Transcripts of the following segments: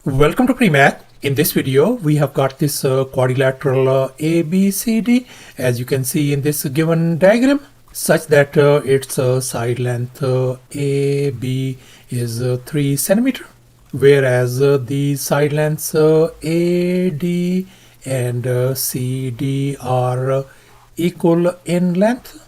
Welcome to PreMath. In this video, we have got this quadrilateral ABCD, as you can see in this given diagram, such that its side length AB is 3 centimeter, whereas the side lengths AD and CD are equal in length.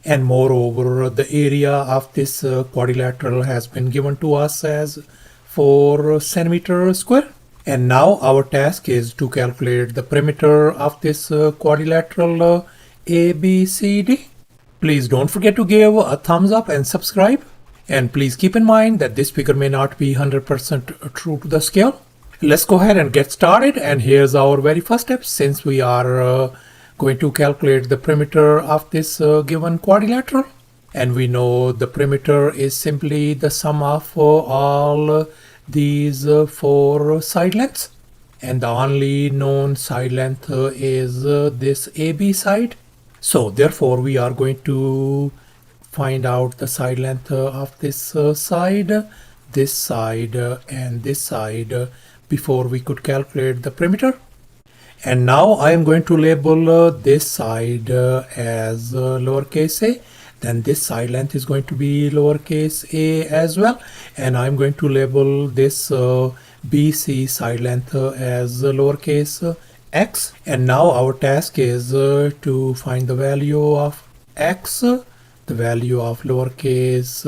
And moreover, the area of this quadrilateral has been given to us as 4 centimeter square. And now our task is to calculate the perimeter of this quadrilateral ABCD. Please don't forget to give a thumbs up and subscribe. And please keep in mind that this figure may not be 100% true to the scale. Let's go ahead and get started. And here's our very first step. Since we are going to calculate the perimeter of this given quadrilateral, and we know the perimeter is simply the sum of all these 4 side lengths, and the only known side length is this AB side. So therefore we are going to find out the side length of this side, and this side before we could calculate the perimeter. And now I am going to label this side as lowercase a. Then this side length is going to be lowercase a as well. And I'm going to label this BC side length as lowercase x. And now our task is to find the value of x, the value of lowercase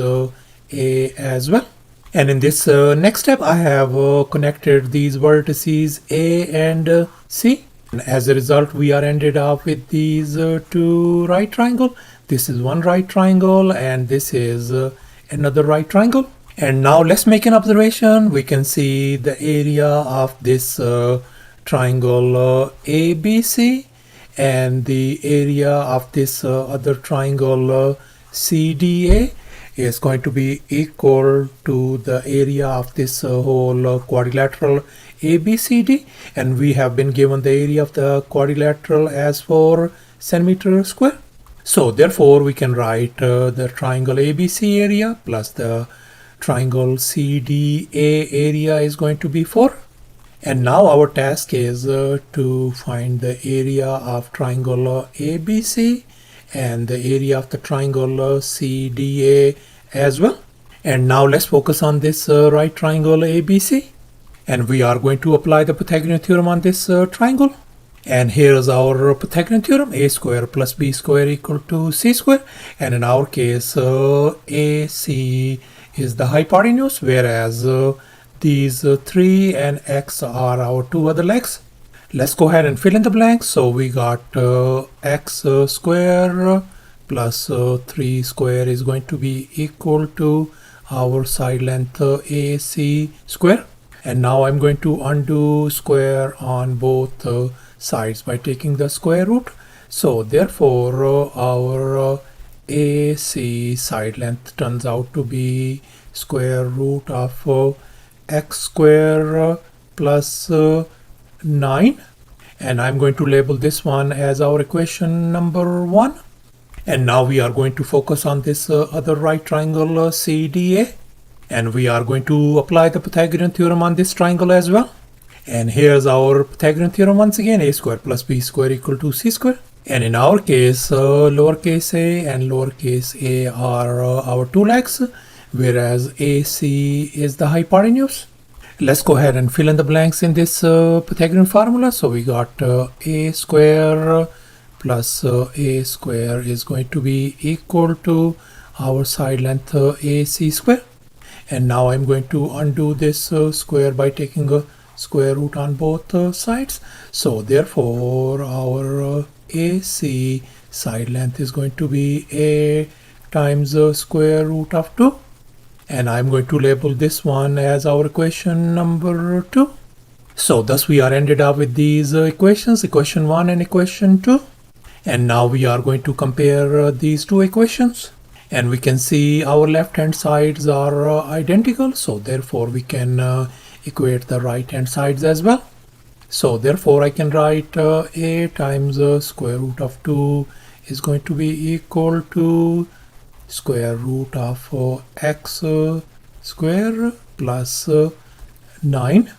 a as well. And in this next step, I have connected these vertices A and C. And as a result, we are ended up with these 2 right triangles. This is one right triangle and this is another right triangle. And now let's make an observation. We can see the area of this triangle ABC and the area of this other triangle CDA is going to be equal to the area of this whole quadrilateral ABCD, and we have been given the area of the quadrilateral as 4 centimeter square. So therefore we can write the triangle ABC area plus the triangle CDA area is going to be 4. And now our task is to find the area of triangle ABC and the area of the triangle CDA as well. And now let's focus on this right triangle ABC. And we are going to apply the Pythagorean theorem on this triangle. And here is our Pythagorean theorem: a square plus b square equal to c square. And in our case, AC is the hypotenuse, whereas these 3 and x are our 2 other legs. Let's go ahead and fill in the blanks. So we got x square plus 3 square is going to be equal to our side length AC square. And now I'm going to undo square on both sides by taking the square root. So therefore our AC side length turns out to be square root of x square plus 9. And I'm going to label this one as our equation number 1. And now we are going to focus on this other right triangle CDA. And we are going to apply the Pythagorean theorem on this triangle as well. And here's our Pythagorean theorem once again: a square plus b square equal to c square. And in our case, lowercase a and lowercase a are our 2 legs, whereas AC is the hypotenuse. Let's go ahead and fill in the blanks in this Pythagorean formula. So we got a square plus a square is going to be equal to our side length AC square. And now I'm going to undo this square by taking a square root on both sides. So therefore our AC side length is going to be a times square root of 2. And I'm going to label this one as our equation number 2. So thus we are ended up with these equations, equation 1 and equation 2. And now we are going to compare these 2 equations. And we can see our left hand sides are identical. So therefore we can equate the right hand sides as well. So therefore I can write a times square root of 2 is going to be equal to square root of x square plus 9.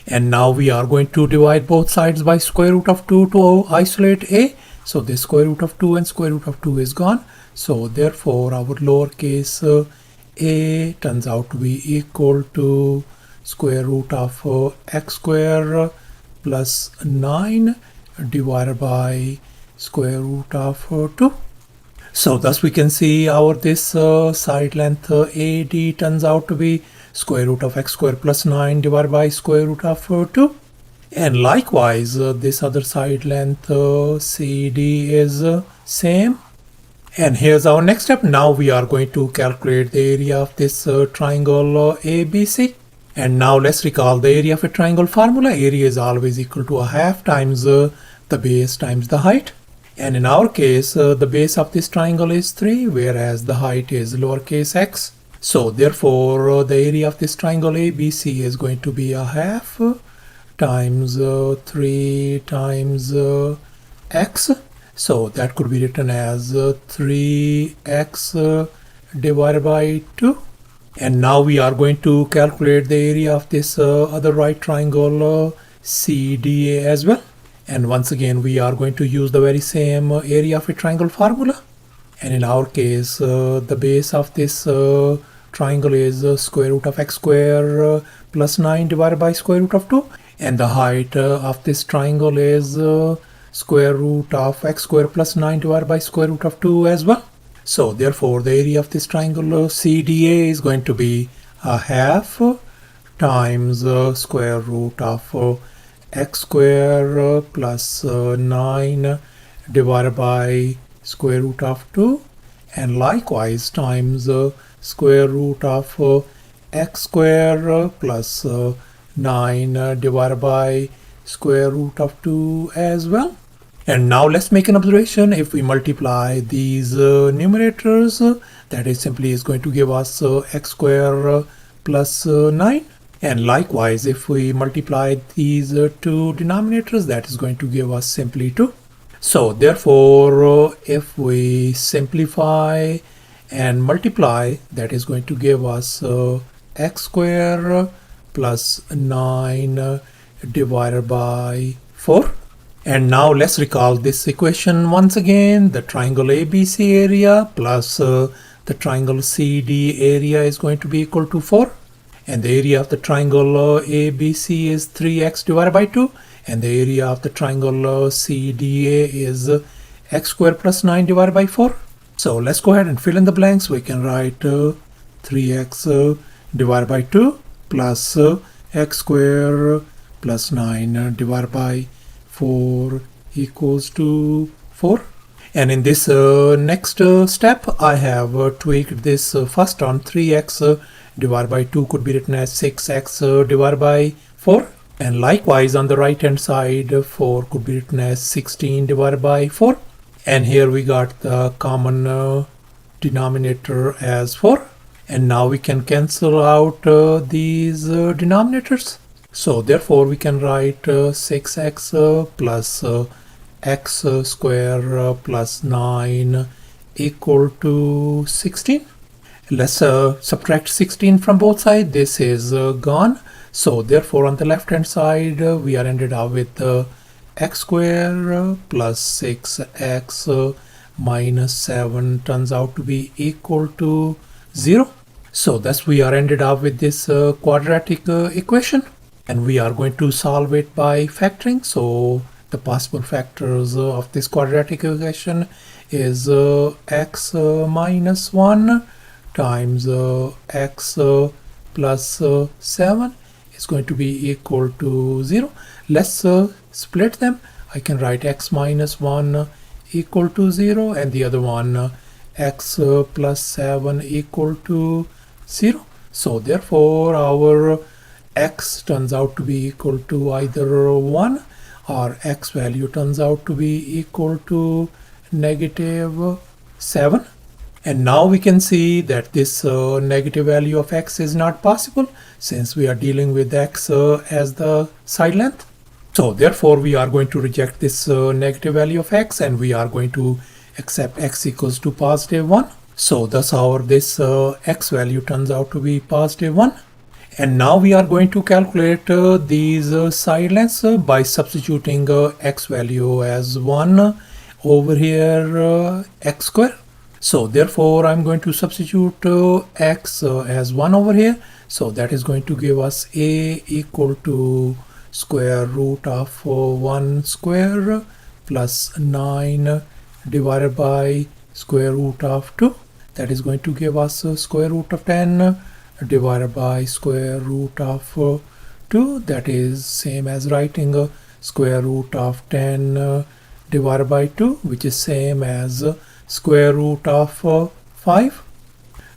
And now we are going to divide both sides by square root of 2 to isolate a. So this square root of 2 and square root of 2 is gone. So therefore our lowercase a turns out to be equal to square root of x square plus 9 divided by square root of 2. So thus we can see our this side length AD turns out to be square root of x square plus 9 divided by square root of 2. And likewise this other side length CD is same. And here's our next step. Now we are going to calculate the area of this triangle ABC. And now let's recall the area of a triangle formula. Area is always equal to a half times the base times the height. And in our case, the base of this triangle is 3, whereas the height is lowercase x. So therefore, the area of this triangle ABC is going to be a half times 3 times x. So that could be written as 3x divided by 2. And now we are going to calculate the area of this other right triangle CDA as well. And once again, we are going to use the very same area of a triangle formula. And in our case, the base of this triangle is square root of x square plus 9 divided by square root of 2. And the height of this triangle is square root of x square plus 9 divided by square root of 2 as well. So therefore, the area of this triangle CDA is going to be a half times square root of x square plus 9 divided by square root of 2, and likewise times square root of x square plus 9 divided by square root of 2 as well. And now let's make an observation. If we multiply these numerators, that is simply is going to give us x square plus 9. And likewise, if we multiply these two denominators, that is going to give us simply 2. So therefore, if we simplify and multiply, that is going to give us x square plus 9 divided by 4. And now let's recall this equation once again. The triangle ABC area plus the triangle CD area is going to be equal to 4. And the area of the triangle ABC is 3x divided by 2. And the area of the triangle CDA is x squared plus 9 divided by 4. So let's go ahead and fill in the blanks. We can write 3x divided by 2 plus x squared plus 9 divided by 4 equals to 4. And in this next step, I have tweaked this first term. 3x divided by 2 could be written as 6x divided by 4. And likewise on the right hand side, 4 could be written as 16 divided by 4. And here we got the common denominator as 4. And now we can cancel out these denominators. So therefore we can write 6x plus x square plus 9 equal to 16. Let's subtract 16 from both sides. This is gone. So therefore on the left hand side we are ended up with x square plus 6x minus 7 turns out to be equal to 0. So thus we are ended up with this quadratic equation, and we are going to solve it by factoring. So the possible factors of this quadratic equation is x minus 1 times x plus 7 is going to be equal to 0. Let's split them. I can write x minus 1 equal to 0 and the other one x plus 7 equal to 0. So therefore our x turns out to be equal to either 1 or x value turns out to be equal to negative 7. And now we can see that this negative value of x is not possible since we are dealing with x as the side length. So therefore we are going to reject this negative value of x and we are going to accept x equals to positive 1. So thus our this x value turns out to be positive 1. And now we are going to calculate these side lengths by substituting x value as 1 over here x square. So therefore I'm going to substitute x as 1 over here. So that is going to give us a equal to square root of 1 square plus 9 divided by square root of 2. That is going to give us square root of 10 divided by square root of 2. That is same as writing square root of 10 divided by 2, which is same as square root of 5.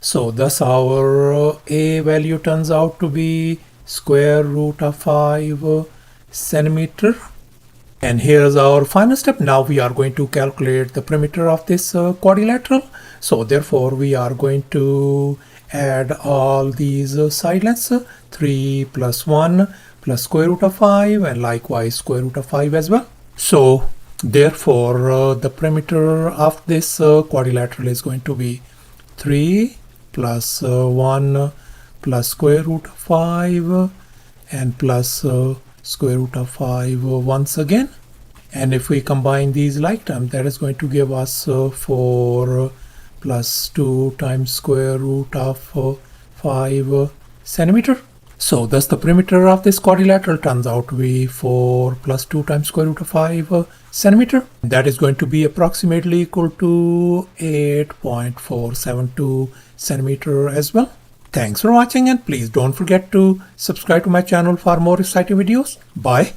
So thus our a value turns out to be square root of 5 centimeter. And here's our final step. Now we are going to calculate the perimeter of this quadrilateral. So therefore we are going to add all these side lengths, 3 plus 1 plus square root of 5 and likewise square root of 5 as well. So therefore the perimeter of this quadrilateral is going to be 3 plus 1 plus square root of 5 and plus square root of 5 once again. And if we combine these like terms, that is going to give us 4 plus 2 times square root of 5 centimeter. So thus the perimeter of this quadrilateral turns out to be 4 plus 2 times square root of 5 centimeter. That is going to be approximately equal to 8.472 centimeter as well. Thanks for watching, and please don't forget to subscribe to my channel for more exciting videos. Bye.